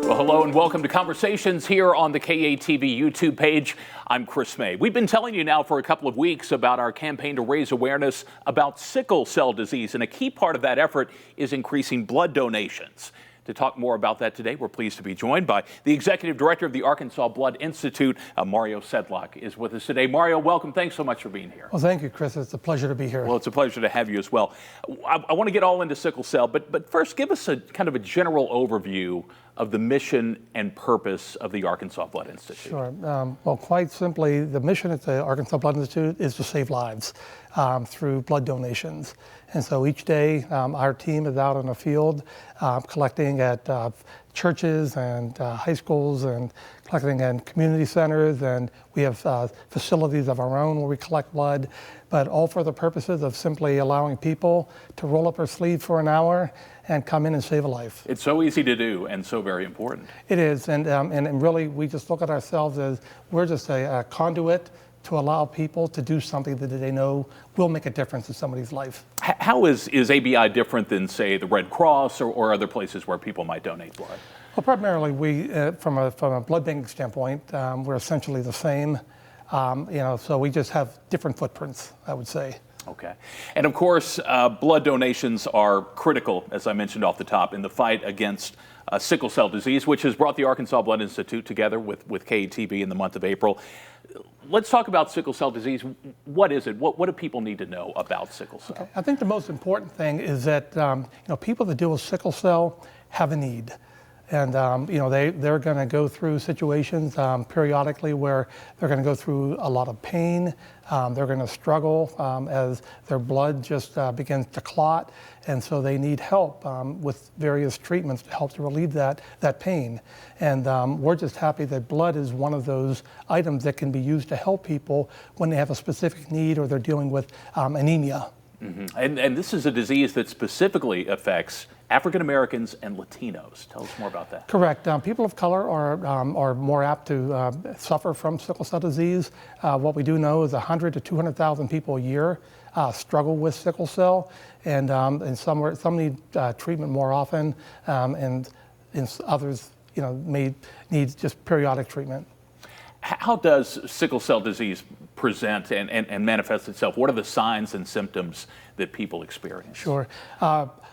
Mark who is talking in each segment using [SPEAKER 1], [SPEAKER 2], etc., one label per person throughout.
[SPEAKER 1] Well, hello and welcome to Conversations here on the KATV YouTube page. I'm Chris May. We've been telling you now for a couple of weeks about our campaign to raise awareness about sickle cell disease, and a key part of that effort is increasing blood donations. To talk more about that today, we're pleased to be joined by the Executive Director of the Arkansas Blood Institute, Mario Sedlock, is with us today. Mario, welcome. Thanks so much for being here.
[SPEAKER 2] Well, thank you, Chris. It's a pleasure to be here.
[SPEAKER 1] Well, it's a pleasure to have you as well. I want to get all into sickle cell, but first, give us a kind of a general overview of the mission and purpose of the Arkansas Blood Institute.
[SPEAKER 2] Sure. Well, quite simply, the mission at the Arkansas Blood Institute is to save lives through blood donations. And so each day, our team is out in the field collecting at churches and high schools and collecting in community centers. And we have facilities of our own where we collect blood, but all for the purposes of simply allowing people to roll up their sleeve for an hour and come in and save a life.
[SPEAKER 1] It's so easy to do and so very important.
[SPEAKER 2] It is, and really we just look at ourselves as we're just a conduit to allow people to do something that they know will make a difference in somebody's life.
[SPEAKER 1] How is ABI different than, say, the Red Cross or other places where people might donate blood?
[SPEAKER 2] Well, primarily we, from a blood banking standpoint, we're essentially the same. So we just have different footprints, I would say.
[SPEAKER 1] Okay. And of course, blood donations are critical, as I mentioned off the top, in the fight against sickle cell disease, which has brought the Arkansas Blood Institute together with KATV in the month of April. Let's talk about sickle cell disease. What is it? What do people need to know about sickle cell?
[SPEAKER 2] Okay. I think the most important thing is that people that deal with sickle cell have a need. And they're going to go through situations periodically where they're going to go through a lot of pain. They're going to struggle as their blood just begins to clot, and so they need help with various treatments to help to relieve that pain. And we're just happy that blood is one of those items that can be used to help people when they have a specific need or they're dealing with anemia.
[SPEAKER 1] Mm-hmm. And this is a disease that specifically affects African-Americans and Latinos. Tell us more about that.
[SPEAKER 2] Correct. People of color are more apt to suffer from sickle cell disease. What we do know is 100 to 200,000 people a year struggle with sickle cell, and some need treatment more often, and others may need just periodic treatment.
[SPEAKER 1] How does sickle cell disease present and manifest itself? What are the signs and symptoms that people experience?
[SPEAKER 2] Sure.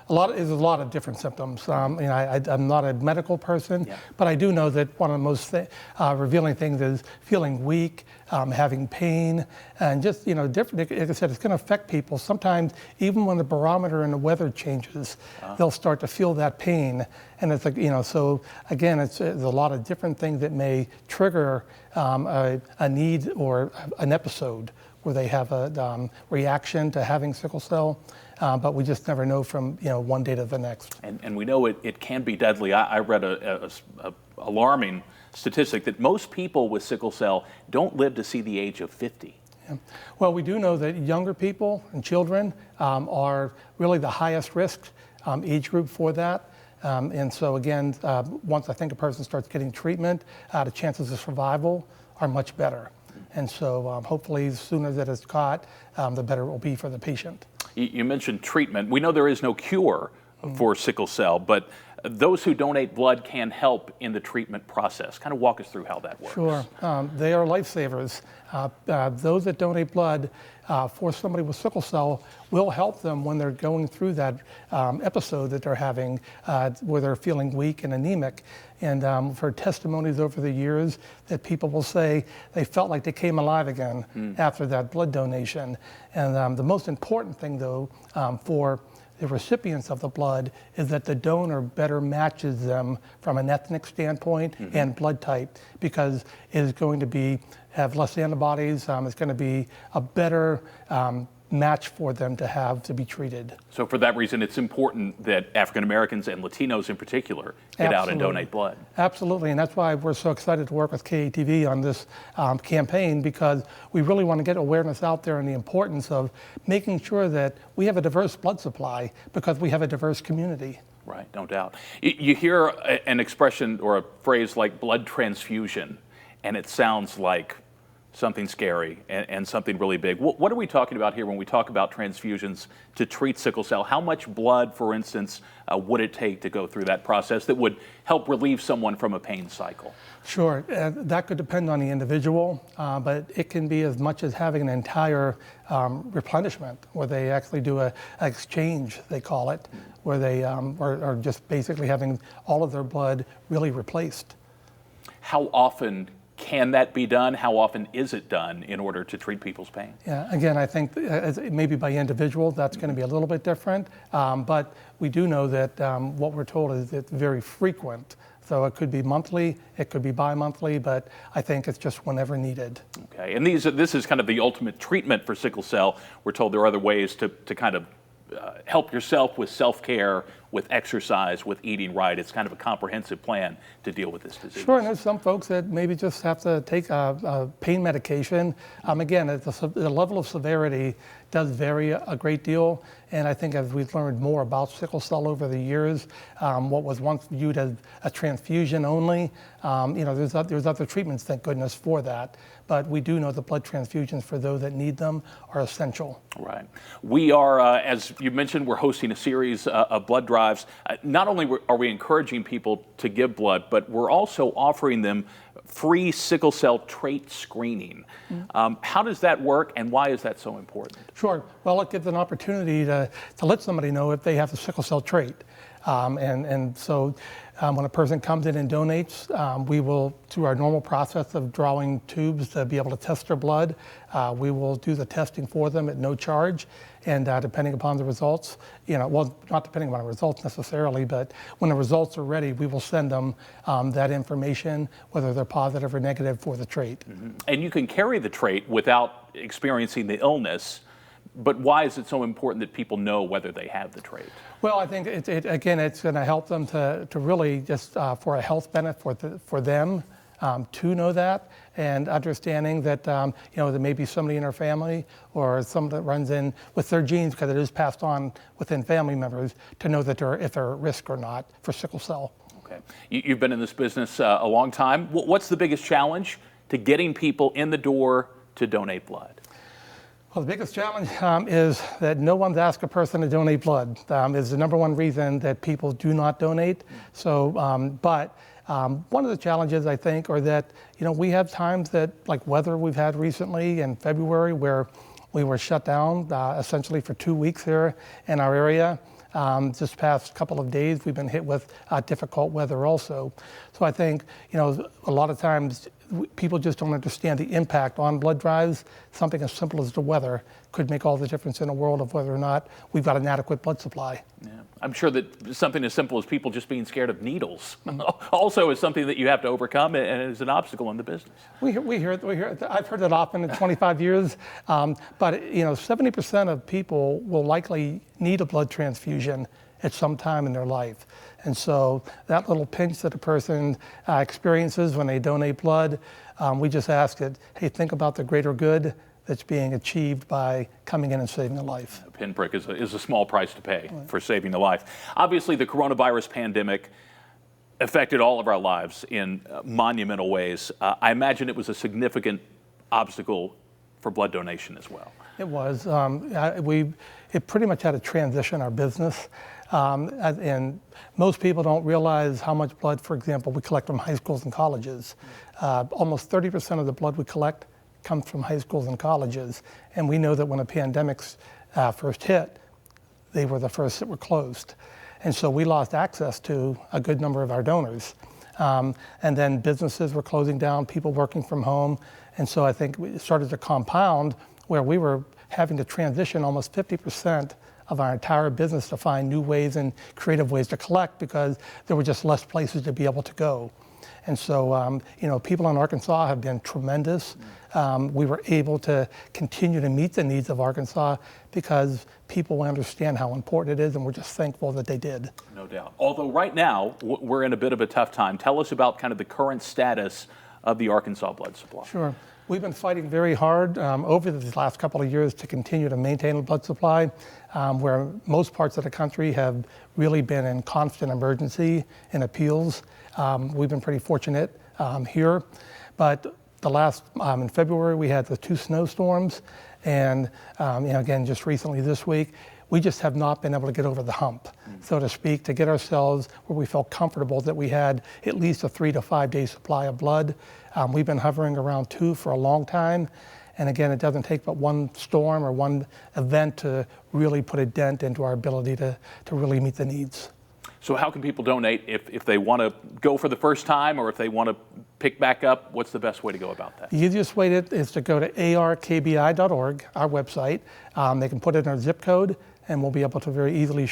[SPEAKER 2] There's a lot of different symptoms. I'm not a medical person, but I do know that one of the most revealing things is feeling weak, having pain, and just different. Like I said, it's going to affect people. Sometimes even when the barometer and the weather changes, they'll start to feel that pain. And it's like so again, there's a lot of different things that may trigger a need or an episode where they have a reaction to having sickle cell, but we just never know from one day to the next.
[SPEAKER 1] And we know it can be deadly. I read a alarming statistic that most people with sickle cell don't live to see the age of 50.
[SPEAKER 2] Yeah. Well, we do know that younger people and children are really the highest risk age group for that. And so again, once I think a person starts getting treatment, the chances of survival are much better. And so hopefully the sooner that it's caught, the better it will be for the patient.
[SPEAKER 1] You mentioned treatment. We know there is no cure for sickle cell, but those who donate blood can help in the treatment process. Kind of walk us through how that works.
[SPEAKER 2] Sure. They are lifesavers. Those that donate blood for somebody with sickle cell will help them when they're going through that episode that they're having where they're feeling weak and anemic. And for testimonies over the years that people will say they felt like they came alive again after that blood donation. And the most important thing, though, for the recipients of the blood is that the donor better matches them from an ethnic standpoint and blood type, because it is going to have less antibodies. It's going to be a better match for them to be treated.
[SPEAKER 1] So for that reason, it's important that African-Americans and Latinos in particular get out and donate blood.
[SPEAKER 2] Absolutely, and that's why we're so excited to work with KATV on this campaign, because we really want to get awareness out there and the importance of making sure that we have a diverse blood supply because we have a diverse community.
[SPEAKER 1] Right, no doubt. You hear an expression or a phrase like blood transfusion, and it sounds like something scary and something really big. What are we talking about here when we talk about transfusions to treat sickle cell? How much blood, for instance, would it take to go through that process that would help relieve someone from a pain cycle?
[SPEAKER 2] Sure, that could depend on the individual, but it can be as much as having an entire replenishment, where they actually do an exchange, they call it, where they are just basically having all of their blood really replaced.
[SPEAKER 1] How often can that be done? How often is it done in order to treat people's pain?
[SPEAKER 2] Yeah, again, I think maybe by individual, that's going to be a little bit different, but we do know that what we're told is it's very frequent. So it could be monthly, it could be bi-monthly, but I think it's just whenever needed.
[SPEAKER 1] Okay, and this is kind of the ultimate treatment for sickle cell. We're told there are other ways to kind of help yourself with self-care, with exercise, with eating right. It's kind of a comprehensive plan to deal with this disease.
[SPEAKER 2] Sure, and there's some folks that maybe just have to take a pain medication. Again, the level of severity does vary a great deal, and I think as we've learned more about sickle cell over the years, what was once viewed as a transfusion only, there's other treatments, thank goodness, for that. But we do know the blood transfusions for those that need them are essential.
[SPEAKER 1] Right. We are, as you mentioned, we're hosting a series of blood drives. Not only are we encouraging people to give blood, but we're also offering them free sickle cell trait screening. How does that work, and why is that so important?
[SPEAKER 2] Sure. Well, it gives an opportunity to let somebody know if they have the sickle cell trait. So when a person comes in and donates, we will, through our normal process of drawing tubes to be able to test their blood, we will do the testing for them at no charge. And depending upon the results, well, not depending upon the results necessarily, but when the results are ready, we will send them that information, whether they're positive or negative for the trait.
[SPEAKER 1] And you can carry the trait without experiencing the illness. But why is it so important that people know whether they have the trait?
[SPEAKER 2] Well, I think again, it's going to help them to really just for a health benefit for them to know that, and understanding that there may be somebody in their family or somebody that runs in with their genes, because it is passed on within family members, to know that if they're at risk or not for sickle cell.
[SPEAKER 1] Okay, you've been in this business a long time. What's the biggest challenge to getting people in the door to donate blood?
[SPEAKER 2] Well, the biggest challenge is that no one's asked a person to donate blood. Is the number one reason that people do not donate. So, but one of the challenges, I think, are that we have times that, like weather we've had recently in February, where we were shut down essentially for 2 weeks here in our area. This past couple of days, we've been hit with difficult weather also. So I think, a lot of times people just don't understand the impact on blood drives. Something as simple as the weather could make all the difference in the world of whether or not we've got an adequate blood supply.
[SPEAKER 1] Yeah. I'm sure that something as simple as people just being scared of needles also is something that you have to overcome and is an obstacle in the business. We hear
[SPEAKER 2] it. I've heard it often in 25 years, but 70% of people will likely need a blood transfusion at some time in their life. And so that little pinch that a person experiences when they donate blood, we just ask that, hey, think about the greater good that's being achieved by coming in and saving a life.
[SPEAKER 1] A pinprick is a small price to pay for saving a life. Obviously, the coronavirus pandemic affected all of our lives in monumental ways. I imagine it was a significant obstacle for blood donation as well.
[SPEAKER 2] It was. It pretty much had to transition our business. And most people don't realize how much blood, for example, we collect from high schools and colleges. Almost 30% of the blood we collect comes from high schools and colleges. And we know that when the pandemics first hit, they were the first that were closed. And so we lost access to a good number of our donors. And then businesses were closing down, people working from home. And so I think it started to compound where we were having to transition almost 50% of our entire business to find new ways and creative ways to collect, because there were just less places to be able to go. And so, people in Arkansas have been tremendous. We were able to continue to meet the needs of Arkansas because people understand how important it is, and we're just thankful that they did.
[SPEAKER 1] No doubt. Although right now, we're in a bit of a tough time. Tell us about kind of the current status of the Arkansas blood supply.
[SPEAKER 2] Sure. We've been fighting very hard over these last couple of years to continue to maintain a blood supply, where most parts of the country have really been in constant emergency and appeals. We've been pretty fortunate here, but in February we had the 2 snowstorms, and again just recently this week, we just have not been able to get over the hump, so to speak, to get ourselves where we felt comfortable that we had at least a 3 to 5 day supply of blood. We've been hovering around 2 for a long time. And again, it doesn't take but one storm or one event to really put a dent into our ability to really meet the needs.
[SPEAKER 1] So how can people donate if they want to go for the first time, or if they want to pick back up? What's the best way to go about that?
[SPEAKER 2] The easiest way is to go to arkbi.org, our website. They can put in their zip code, and we'll be able to very easily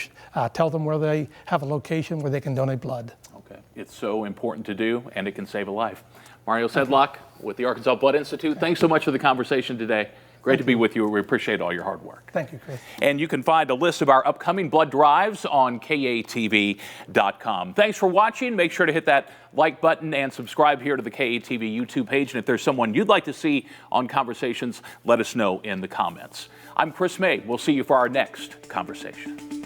[SPEAKER 2] tell them where they have a location where they can donate blood.
[SPEAKER 1] Okay, it's so important to do, and it can save a life. Mario Sedlock with the Arkansas Blood Institute, thanks so much for the conversation today. Great to be with you. We appreciate all your hard work.
[SPEAKER 2] Thank you, Chris.
[SPEAKER 1] And you can find a list of our upcoming blood drives on KATV.com. Thanks for watching. Make sure to hit that like button and subscribe here to the KATV YouTube page. And if there's someone you'd like to see on Conversations, let us know in the comments. I'm Chris May. We'll see you for our next conversation.